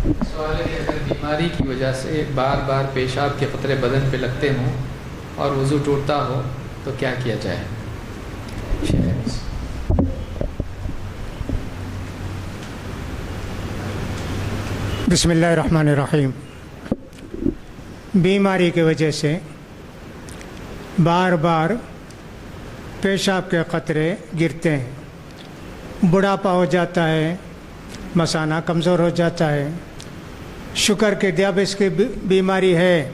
سوال ہے کہ اگر بیماری کی وجہ سے بار بار پیشاب کے قطرے بدن پہ لگتے ہوں اور وضو ٹوٹتا ہو تو کیا کیا جائے؟ بسم اللہ الرحمن الرحیم۔ بیماری کی وجہ سے بار بار پیشاب کے قطرے گرتے ہیں، بڑھاپا ہو جاتا ہے، مثانہ کمزور ہو جاتا ہے، شوگر کے دیابیطس کی بیماری ہے،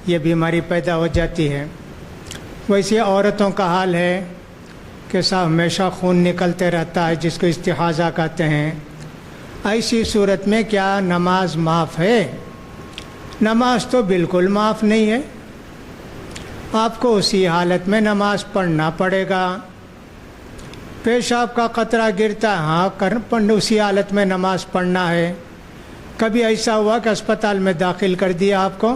یہ بیماری پیدا ہو جاتی ہے۔ ویسے عورتوں کا حال ہے کہ صاحب ہمیشہ خون نکلتے رہتا ہے، جس کو استحاضہ کہتے ہیں۔ ایسی صورت میں کیا نماز معاف ہے؟ نماز تو بالکل معاف نہیں ہے، آپ کو اسی حالت میں نماز پڑھنا پڑے گا۔ پیشاب کا قطرہ گرتا ہے، ہاں اسی حالت میں نماز پڑھنا ہے۔ کبھی ایسا ہوا کہ اسپتال میں داخل کر دیا آپ کو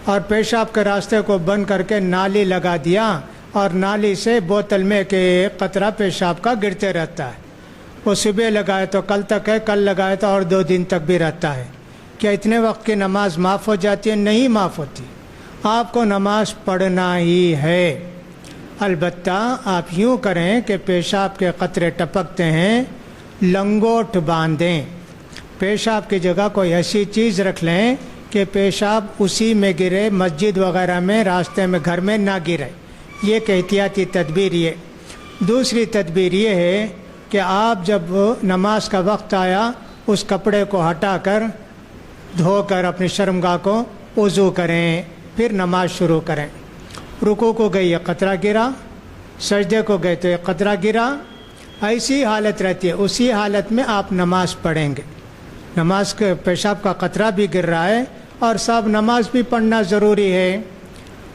اور پیشاب کے راستے کو بند کر کے نالی لگا دیا اور نالی سے بوتل میں کہ قطرہ پیشاب کا گرتے رہتا ہے، وہ صبح لگائے تو کل تک ہے، کل لگائے تو اور 2 دن تک بھی رہتا ہے، کیا اتنے وقت کی نماز معاف ہو جاتی ہے؟ نہیں معاف ہوتی، آپ کو نماز پڑھنا ہی ہے۔ البتہ آپ یوں کریں کہ پیشاب کے قطرے ٹپکتے ہیں، لنگوٹ باندھیں، پیشاب کی جگہ کوئی ایسی چیز رکھ لیں کہ پیشاب اسی میں گرے، مسجد وغیرہ میں، راستے میں، گھر میں نہ گرے۔ یہ ایک احتیاطی تدبیر ہے۔ دوسری تدبیر یہ ہے کہ آپ جب نماز کا وقت آیا اس کپڑے کو ہٹا کر دھو کر اپنی شرمگاہ کو وضو کریں، پھر نماز شروع کریں۔ رکوع کو گئے یہ قطرہ گرا، سجدے کو گئے تو یہ قطرہ گرا، ایسی حالت رہتی ہے، اسی حالت میں آپ نماز پڑھیں گے۔ نماز کے پیشاب کا قطرہ بھی گر رہا ہے اور صاحب نماز بھی پڑھنا ضروری ہے۔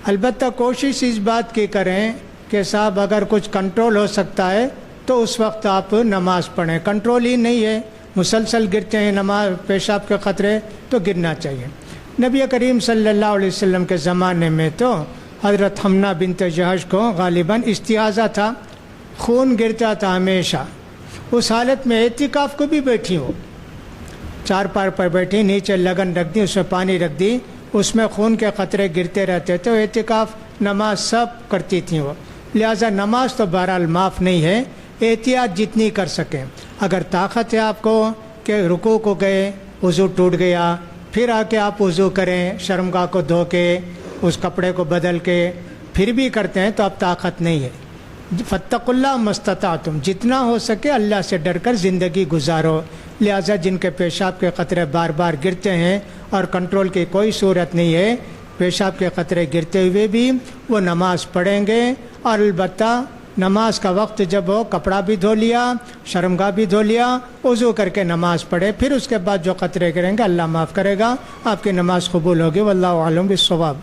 البتہ کوشش اس بات کی کریں کہ صاحب اگر کچھ کنٹرول ہو سکتا ہے تو اس وقت آپ نماز پڑھیں۔ کنٹرول ہی نہیں ہے، مسلسل گرتے ہیں نماز پیشاب کے قطرے تو گرنا چاہیے۔ نبی کریم صلی اللہ علیہ وسلم کے زمانے میں تو حضرت حمنہ بنت جہش کو غالباً استحاضہ تھا، خون گرتا تھا ہمیشہ۔ اس حالت میں اعتکاف کو بھی بیٹھی ہو، چارپائی پر بیٹھی، نیچے لگن رکھ دی، اس میں پانی رکھ دی، اس میں خون کے قطرے گرتے رہتے تھے، اعتکاف نماز سب کرتی تھیں وہ۔ لہٰذا نماز تو بہرحال معاف نہیں ہے، احتیاط جتنی کر سکیں۔ اگر طاقت ہے آپ کو کہ رکوع کو گئے وضو ٹوٹ گیا، پھر آ کے آپ وضو کریں، شرمگاہ کو دھو کے اس کپڑے کو بدل کے پھر بھی کرتے ہیں تو اب طاقت نہیں ہے۔ فاتقوا اللہ ما استطعتم، جتنا ہو سکے اللہ سے ڈر کر زندگی گزارو۔ لہٰذا جن کے پیشاب کے قطرے بار بار گرتے ہیں اور کنٹرول کی کوئی صورت نہیں ہے، پیشاب کے قطرے گرتے ہوئے بھی وہ نماز پڑھیں گے، اور البتہ نماز کا وقت جب ہو کپڑا بھی دھو لیا، شرمگاہ بھی دھو لیا، وضو کر کے نماز پڑھے، پھر اس کے بعد جو قطرے گریں گے اللہ معاف کرے گا، آپ کی نماز قبول ہوگی۔ واللہ اعلم بالصواب۔